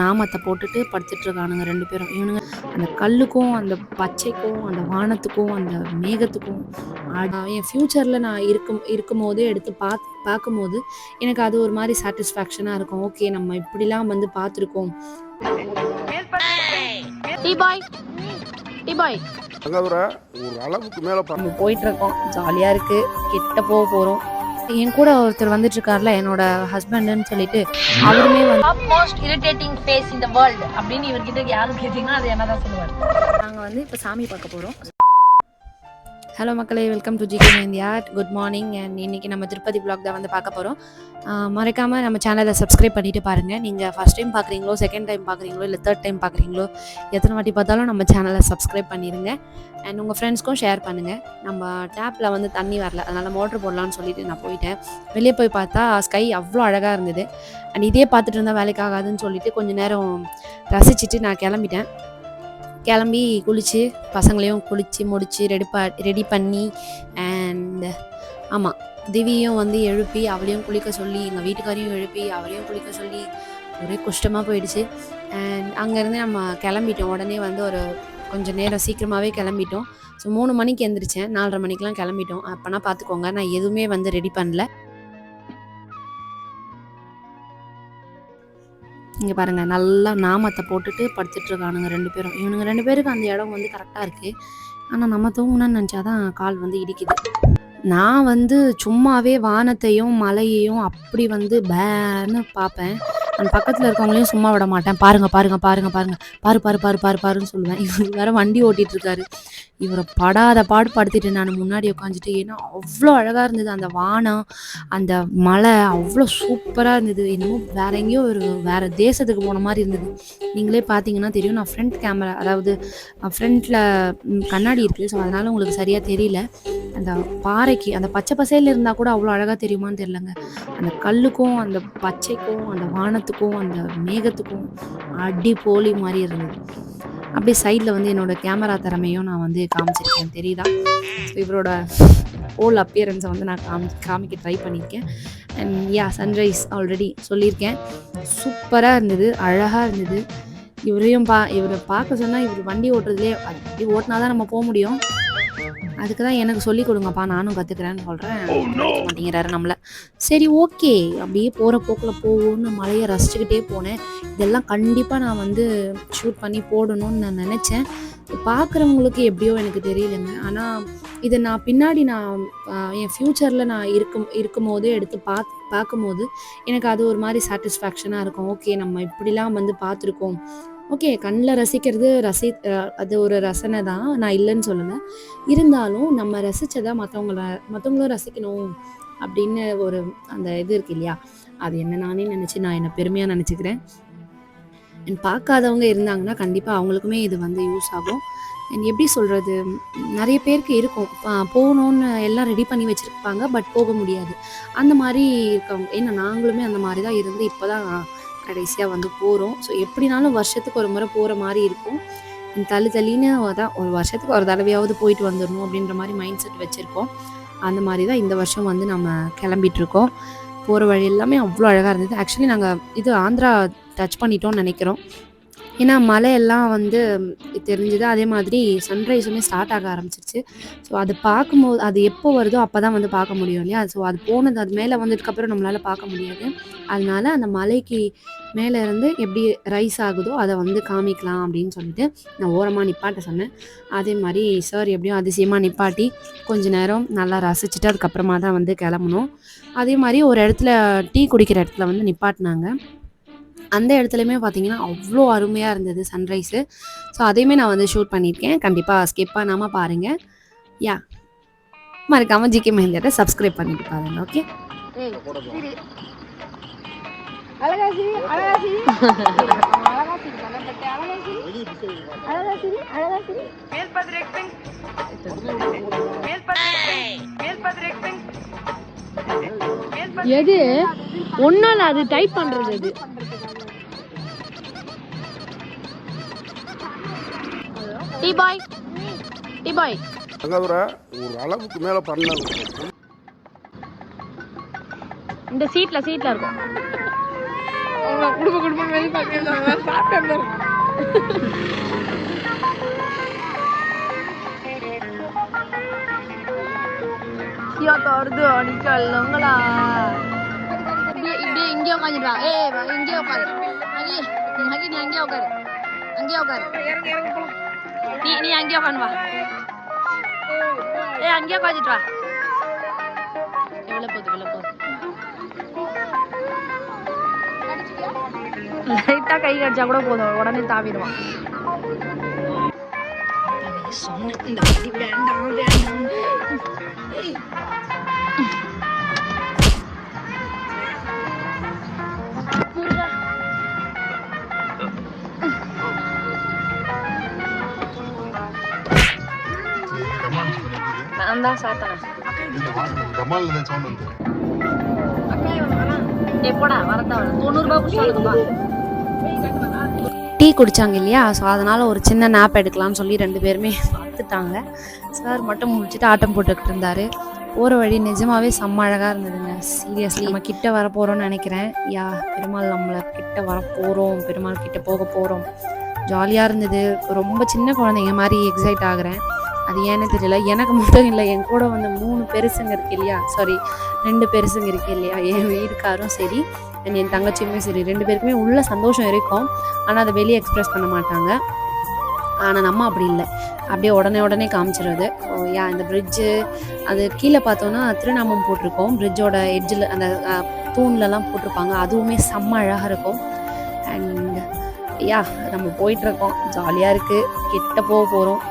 நாமத்தை போட்டுட்டு படுத்துட்டு இருக்கானுங்க 2 பேரும். இவனுங்க அந்த கல்லுக்கும், அந்த பச்சைக்கும், அந்த வானத்துக்கும், அந்த மேகத்துக்கும் என் ஃப்யூச்சர்ல நான் இருக்கும்போதே எடுத்து பார்க்கும்போது எனக்கு அது ஒரு மாரி சாட்டிஸ்ஃபேக்ஷனா இருக்கும். ஓகே நம்ம இப்படிலாம் வந்து பார்த்துருக்கோம். டீ பாய் ஒரு அளவுக்கு மேல நம்ம போயிட்டு இருக்கோம். ஜாலியா இருக்கு. கிட்ட போறோம். என் கூட ஒருத்தர் வந்துட்டு இருக்காருல என்னோட ஹஸ்பண்ட்னு சொல்லிட்டு அவருமே வந்து most irritating face in the world அப்படின்னு இவர்கிட்ட யாரும் கேட்டீங்கன்னா அது என்னதான் சொல்லுவார். நாங்க வந்து இப்போ சாமி பார்க்க போறோம். ஹலோ மக்களே, welcome to GK India. Good morning. And இன்னைக்கு நம்ம திருப்பதி வ்ளாக் தான் வந்து பார்க்க போகிறோம். மறக்காமல் நம்ம சேனலை சப்ஸ்கிரைப் பண்ணிவிட்டு பாருங்கள். நீங்கள் ஃபஸ்ட் டைம் பார்க்குறீங்களோ, செகண்ட் டைம் பார்க்குறீங்களோ, இல்லை தேர்ட் டைம் பார்க்குறீங்களோ, எத்தனை வாட்டி பார்த்தாலும் நம்ம சேனலை சப்ஸ்கிரைப் பண்ணிடுங்க. அண்ட் உங்கள் ஃப்ரெண்ட்ஸ்க்கும் ஷேர் பண்ணுங்கள். நம்ம டேப்பில் வந்து தண்ணி வரல, அதனால் மோட்ரு போடலான்னு சொல்லிட்டு நான் போயிட்டேன். வெளியே போய் பார்த்தா ஸ்கை அவ்வளோ அழகாக இருந்தது. அண்ட் இதே பார்த்துட்டு இருந்தால் வேலைக்காகாதுன்னு சொல்லிட்டு கொஞ்சம் நேரம் ரசிச்சுட்டு நான் கிளம்பி குளித்து பசங்களையும் குளித்து முடித்து ரெடி பண்ணி அண்ட் ஆமாம் திவியும் வந்து எழுப்பி அவளையும் குளிக்க சொல்லி எங்கள் வீட்டுக்காரையும் எழுப்பி அவரையும் குளிக்க சொல்லி ஒரே கஷ்டமாக போயிடுச்சு. அண்ட் அங்கேருந்து நம்ம கிளம்பிட்டோம். உடனே வந்து ஒரு கொஞ்சம் நேரம் சீக்கிரமாகவே கிளம்பிட்டோம். ஸோ 3 மணிக்கு எழுந்திரிச்சேன். 4:30 மணிக்கெலாம் கிளம்பிட்டோம். அப்போனா பார்த்துக்கோங்க, நான் எதுவுமே வந்து ரெடி பண்ணல. இங்கே பாருங்கள், நல்லா நாமத்தை போட்டுட்டு படுத்துட்ருக்கானுங்க 2 பேரும். இவனுங்க 2 பேருக்கு அந்த இடம் வந்து கரெக்டாக இருக்குது. ஆனால் நம்ம தூங்கணும்னு நினச்சாதான் கால் வந்து இடிக்குது. நான் வந்து சும்மாவே வானத்தையும் மலையையும் அப்படி வந்து பேன்னு பார்ப்பேன். அந்த பக்கத்தில் இருக்கவங்களையும் சும்மா விட மாட்டேன். பாருங்க பாருன்னு சொல்லுவேன். இவர் வேற வண்டி ஓட்டிகிட்டு இருக்காரு. இவரை படாத பாடுபடுத்திட்டு நான் முன்னாடி உட்காந்துட்டு, ஏன்னா அவ்வளோ அழகாக இருந்தது அந்த வானம், அந்த மலை அவ்வளோ சூப்பராக இருந்தது. என்னமோ வேற எங்கேயோ வேறு தேசத்துக்கு போன மாதிரி இருந்தது. நீங்களே பார்த்தீங்கன்னா தெரியும். நான் ஃப்ரண்ட் கேமரா, அதாவது ஃப்ரண்ட்டில் கண்ணாடி இருக்குது, ஸோ அதனால் உங்களுக்கு சரியாக தெரியல. அந்த பாறைக்கு அந்த பச்சை பசையில் இருந்தால் கூட அவ்வளோ அழகாக தெரியுமான்னு தெரியலங்க. அந்த கல்லுக்கும், அந்த பச்சைக்கும், அந்த வானத்துக்கும், அந்த மேகத்துக்கும் அடி போலி மாதிரி இருந்தது. அப்படியே சைடில் வந்து என்னோடய கேமரா திறமையும் நான் வந்து காமிச்சிருக்கேன், தெரியுதா? ஸோ இவரோட ஹோல் அப்பியரன்ஸை வந்து நான் காமிக்க ட்ரை பண்ணியிருக்கேன். அண்ட் சன்ரைஸ் ஆல்ரெடி சொல்லியிருக்கேன். சூப்பராக இருந்தது, அழகாக இருந்தது. இவரை பார்க்க சொன்னால் இவர் வண்டி ஓட்டுறதுலேயே அப்படி ஓட்டினா தான் நம்ம போக முடியும். அதுக்கு தான் எனக்கு சொல்லி கொடுங்கப்பா, நானும் கற்றுக்கிறேன்னு சொல்கிறேன். மாட்டேங்கிறாரு நம்மளை. சரி ஓகே, அப்படியே போகிற போக்கில் போவோன்னு மலையை ரசிச்சுக்கிட்டே போனேன். இதெல்லாம் கண்டிப்பாக நான் வந்து ஷூட் பண்ணி போடணும்னு நான் நினச்சேன். பார்க்குறவங்களுக்கு எப்படியோ எனக்கு தெரியலைங்க. ஆனால் இதை நான் பின்னாடி என் ஃப்யூச்சரில் நான் இருக்கும்போதே எடுத்து பார்க்கும்போது எனக்கு அது ஒரு மாதிரி சாட்டிஸ்ஃபேக்ஷனாக இருக்கும். ஓகே நம்ம இப்படிலாம் வந்து பார்த்துருக்கோம். ஓகே, கண்ணில் ரசிக்கிறது அது ஒரு ரசனை தான், நான் இல்லைன்னு சொல்லலை. இருந்தாலும் நம்ம ரசித்ததை மற்றவங்களும் ரசிக்கணும் அப்படின்னு ஒரு அந்த இது இருக்கு இல்லையா, அது என்ன நானே நான் என்னை பெருமையாக நினச்சிக்கிறேன். பார்க்காதவங்க இருந்தாங்கன்னா கண்டிப்பாக அவங்களுக்குமே இது வந்து யூஸ் ஆகும். எப்படி சொல்கிறது, நிறைய பேருக்கு இருக்கும் போகணுன்னு எல்லாம் ரெடி பண்ணி வச்சுருப்பாங்க, பட் போக முடியாது. அந்த மாதிரி இருக்கவங்க, ஏன்னா நாங்களுமே அந்த மாதிரி தான் இருந்து இப்போ தான் கடைசியாக வந்து போகிறோம். ஸோ எப்படினாலும் வருஷத்துக்கு ஒரு முறை போகிற மாதிரி இருக்கும். தள்ளின்னு தான் ஒரு வருஷத்துக்கு ஒரு தடவையாவது போயிட்டு வந்துடணும் அப்படின்ற மாதிரி மைண்ட் செட் வச்சுருக்கோம். அந்த மாதிரி தான் இந்த வருஷம் வந்து நம்ம கிளம்பிகிட்ருக்கோம். போகிற வழி எல்லாமே அவ்வளோ அழகாக இருந்தது. ஆக்சுவலி நாங்கள் இது ஆந்திரா டச் பண்ணிட்டோம்னு நினைக்கிறோம். ஏன்னா மலையெல்லாம் வந்து தெரிஞ்சுது. அதே மாதிரி சன்ரைஸுமே ஸ்டார்ட் ஆக ஆரம்பிச்சிருச்சு. ஸோ அது பார்க்கும்போது அது எப்போ வருதோ அப்போ தான் வந்து பார்க்க முடியும் இல்லையா. ஸோ அது போனது, அது மேலே வந்ததுக்கப்புறம் நம்மளால் பார்க்க முடியாது. அதனால அந்த மலைக்கு மேலே இருந்து எப்படி ரைஸ் ஆகுதோ அதை வந்து காமிக்கலாம் அப்படின்னு சொல்லிட்டு நான் ஓரமாக நிப்பாட்ட சொன்னேன். அதே மாதிரி சார் எப்படியும் அதிசயமாக நிப்பாட்டி கொஞ்ச நேரம் நல்லா ரசிச்சுட்டு அதுக்கப்புறமா தான் வந்து கிளம்பணும். அதே மாதிரி ஒரு இடத்துல டீ குடிக்கிற இடத்துல வந்து நிப்பாட்டினாங்க. அந்த இடத்துலையுமே பார்த்தீங்கன்னா அவ்வளோ அருமையாக இருந்தது சன்ரைஸு. ஸோ அதையுமே நான் வந்து ஷூட் பண்ணியிருக்கேன். கண்டிப்பாக ஸ்கிப் பண்ணாமல் பாருங்கள். மறக்காமல் ஜிகே மெஹந்தியாட்ட சப்ஸ்கிரைப் பண்ணிட்டு பாருங்கள். ஓகே, எது ஒன்னால அது டைப் பண்றது. அது டீ பாய் ஒரு அளவுக்கு மேல பண்ணாங்க. இந்த சீட்ல இருக்கும். குடும்ப மாதிரி பார்க்க சாப்பிட்டேன். வருது அடிக்கலங்களா இப்படியே இங்கே உட்காந்துட்டு வா. இங்கே உட்காரு மகி. மகி நீ அங்கேயே உட்காரு. அங்கேயே உட்காரு. நீ அங்கேயே உட்காந்து வா. அங்கேயே உட்காந்துட்டு வா. எவ்வளோ போகுது லைட்டா கை கடிச்சா கூட போதும், உடனே தாவிடுவான். நான் தான் சாப்பிட்டேன். எப்படா வரதா 90 ரூபாய் கொடுத்தாலுமா டீ குடித்தாங்க இல்லையா, ஸோ அதனால் ஒரு சின்ன நாப் எடுக்கலாம்னு சொல்லி 2 பேருமே பார்த்துட்டாங்க. சார் மட்டும் முடிச்சுட்டு ஆட்டம் போட்டுக்கிட்டு இருந்தார். போகிற வழி நிஜமாகவே செம்ம அழகாக இருந்ததுங்க. சீரியஸ்லி நம்ம கிட்ட வர போகிறோம்னு நினைக்கிறேன். பெருமாள் நம்மளை கிட்ட வர போகிறோம், பெருமாள் கிட்ட போக போகிறோம். ஜாலியாக இருந்தது. ரொம்ப சின்ன குழந்தைங்க மாதிரி எக்ஸைட் ஆகுறேன். அது ஏன்னு தெரியல, எனக்கு மட்டும் இல்லை, என் கூட வந்து 3 பெருசுங்க இருக்கு இல்லையா, 2 பெருசுங்க இருக்கு இல்லையா, என் வீட்டுக்காரும் சரி என் தங்கச்சியுமே சரி, 2 பேருக்குமே உள்ள சந்தோஷம் இருக்கும். ஆனால் அதை வெளியே எக்ஸ்ப்ரெஸ் பண்ண மாட்டாங்க. ஆனால் நம்ம அப்படி இல்லை, அப்படியே உடனே காமிச்சிடுறது. இந்த பிரிட்ஜு அது கீழே பார்த்தோன்னா திருநாமம் போட்டிருக்கோம். பிரிட்ஜோட எட்ஜில் அந்த தூண்லலாம் போட்டிருப்பாங்க. அதுவுமே செம்ம அழகாக இருக்கும். அண்ட் நம்ம போயிட்டுருக்கோம், ஜாலியாக இருக்குது. கிட்ட போக போகிறோம்.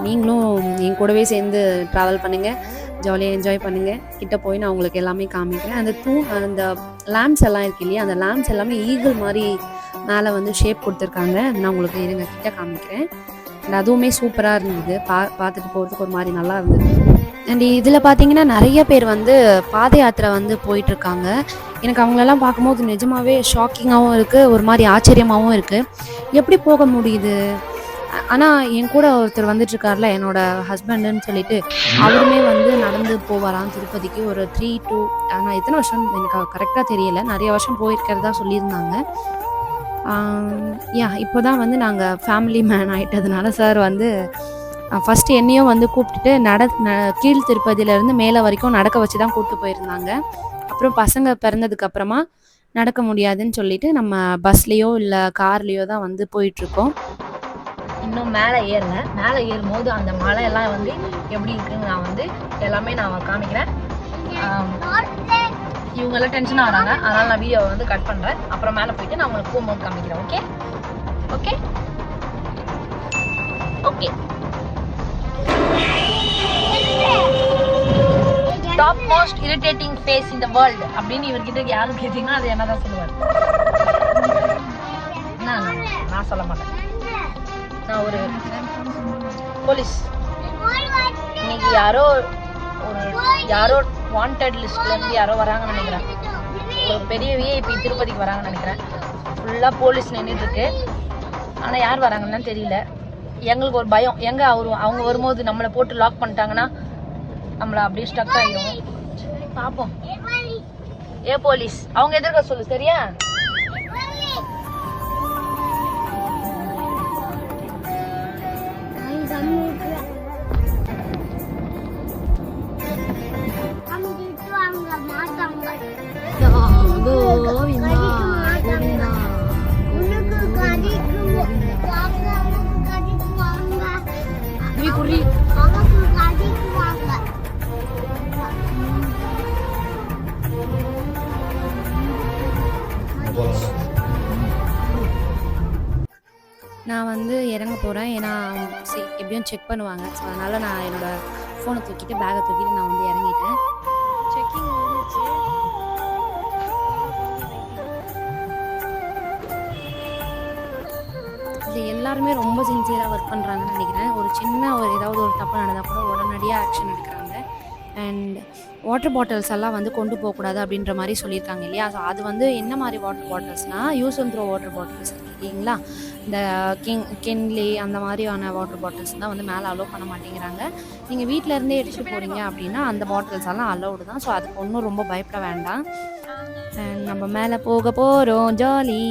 நீங்களும் என் கூடவே சேர்ந்து ட்ராவல் பண்ணுங்கள், ஜாலியாக என்ஜாய் பண்ணுங்கள். கிட்ட போய் நான் உங்களுக்கு எல்லாமே காமிக்கிறேன். அந்த லேம்ப்ஸ் எல்லாம் இருக்கு இல்லையா, அந்த லேம்ப்ஸ் எல்லாமே ஈகிள் மாதிரி மேலே வந்து ஷேப் கொடுத்துருக்காங்க. நான் உங்களுக்கு இருங்க கிட்ட காமிக்கிறேன். அண்ட் அதுவுமே சூப்பராக இருந்தது. பார்த்துட்டு போகிறதுக்கு ஒரு மாதிரி நல்லா இருந்தது. அண்ட் இதில் பார்த்தீங்கன்னா நிறைய பேர் வந்து பாத யாத்திரை வந்து போயிட்டுருக்காங்க. எனக்கு அவங்களெல்லாம் பார்க்கும்போது நிஜமாகவே ஷாக்கிங்காகவும் இருக்குது, ஒரு மாதிரி ஆச்சரியமாகவும் இருக்குது. எப்படி போக முடியுது? ஆனால் என் கூட ஒருத்தர் வந்துட்டுருக்கார்ல, என்னோட ஹஸ்பண்டுன்னு சொல்லிட்டு, அவருமே வந்து நடந்து போவாராம் திருப்பதிக்கு. ஒரு 3 to ஆனால் எத்தனை வருஷம் எனக்கு கரெக்டாக தெரியல, நிறைய வருஷம் போயிருக்கிறதா சொல்லியிருந்தாங்க. இப்போ தான் வந்து நாங்கள் ஃபேமிலி மேன் ஆகிட்டதுனால சார் வந்து ஃபஸ்ட்டு என்னையும் வந்து கூப்பிட்டுட்டு கீழ் திருப்பதியிலேருந்து மேலே வரைக்கும் நடக்க வச்சு தான் கூப்பிட்டு போயிருந்தாங்க. அப்புறம் பசங்க பிறந்ததுக்கப்புறமா நடக்க முடியாதுன்னு சொல்லிட்டு நம்ம பஸ்லேயோ இல்லை கார்லேயோ தான் வந்து போயிட்டுருக்கோம். இன்னும் மேலே ஏறல. மேலே ஏறும்போது அந்த மலையெல்லாம் வந்து எப்படி இருக்குன்னு நான் வந்து எல்லாமே நான் காமிக்கிறேன். இவங்கெல்லாம் டென்ஷனாக வராங்க, அதனால் நான் வீடியோவை வந்து கட் பண்ணுறேன். அப்புறம் மேலே போயிட்டு நான் உங்களுக்கு போகும்போது காமிக்கிறேன். Okay okay okay. Top most irritating face in the world அப்படின்னு இவர்கிட்ட யாரும் கேட்டீங்கன்னா அது என்னதான் சொல்லுவார்? நான் சொல்ல மாட்டேன். நான் ஒரு போலீஸ். இன்னைக்கு யாரோ வாண்டட் லிஸ்ட்லேருந்து யாரோ வராங்கன்னு நினைக்கிறேன். ஒரு பெரிய விஐபி திருப்பதிக்கு வராங்கன்னு நினைக்கிறேன். ஃபுல்லாக போலீஸ் நின்றுட்டுருக்கு. ஆனால் யார் வராங்கன்னு தெரியல. எங்களுக்கு ஒரு பயம், எங்கே அவங்க வரும்போது நம்மளை போட்டு லாக் பண்ணிட்டாங்கன்னா நம்மளை அப்படியே ஸ்டக் ஆகிடும். பார்ப்போம். போலீஸ் அவங்க எதிர்க்க சொல்லு, சரியா? நான் வந்து இறங்க போகிறேன். ஏன்னா எப்படியும் செக் பண்ணுவாங்க. ஸோ அதனால் நான் என்னோடய ஃபோனை தூக்கிட்டு பேக்கை தூக்கிட்டு நான் வந்து இறங்கிட்டேன். செக்கிங் முடிஞ்சிச்சு. இது எல்லாருமே ரொம்ப சின்சியராக ஒர்க் பண்ணுறாங்கன்னு நினைக்கிறேன். ஒரு ஏதாவது ஒரு தப்பு நடந்தால் கூட உடனடியாக ஆக்ஷன் எடுக்கிறாங்க. அண்ட் வாட்டர் பாட்டில்ஸ் எல்லாம் வந்து கொண்டு போகக்கூடாது அப்படின்ற மாதிரி சொல்லியிருக்காங்க இல்லையா. ஸோ அது வந்து என்ன மாதிரி வாட்டர் பாட்டில்ஸ்னால் use and throw water bottles இல்லைங்களா. இந்த கென்லி அந்த மாதிரியான வாட்டர் பாட்டில்ஸ் தான் வந்து மேலே அலோவ் பண்ண மாட்டேங்கிறாங்க. நீங்கள் வீட்டிலேருந்தே எடுத்துகிட்டு போகிறீங்க அப்படின்னா அந்த பாட்டில்ஸ் எல்லாம் அலோவ்டு தான். ஸோ அதுக்கு ஒன்றும் ரொம்ப பயப்பட வேண்டாம். நம்ம மேலே போக போகிறோம், ஜாலி.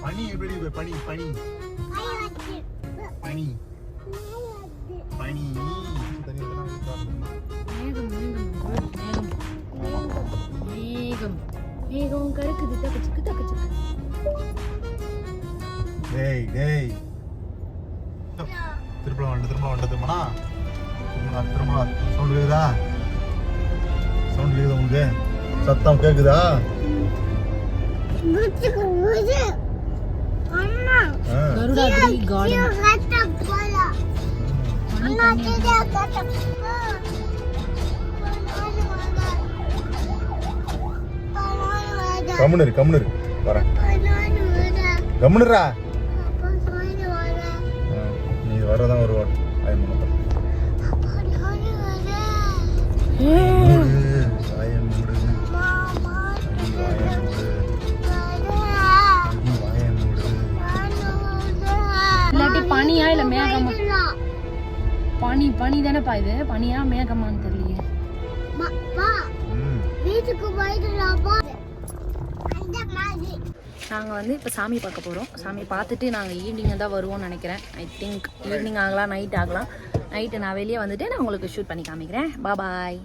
பனி எப்படி பனி பனி பனி பனி மேகம் கருக்குது, தக்கச்சுக்கு தக்கச்சுக்கு. டேய் டேய் திரும்ப வந்துட்டுமாண்ணா திரும்ப சவுண்ட் கேக்குதா? சவுண்ட் கேக்குதா உங்களுக்கு? சத்தம் கேக்குதா? கருடாதிரி கார்டன். கம்முனரு வரேன். கம்முனுரா, நீ வரதான் ஒரு இல்லாட்டி பனியா இல்ல மேகமா? பனி தானேப்பா இது. பனியா மேகமான்னு தெரியலையே. நாங்கள் வந்து இப்போ சாமி பார்க்க போகிறோம். சாமி பார்த்துட்டு நாங்கள் ஈவினிங் தான் வருவோம்னு நினைக்கிறேன். ஐ திங்க் ஈவினிங் ஆகலாம், நைட் ஆகலாம். நைட்டு நான் வெளியே வந்துட்டு நான் உங்களுக்கு ஷூட் பண்ணி காமிக்கிறேன். பாய்.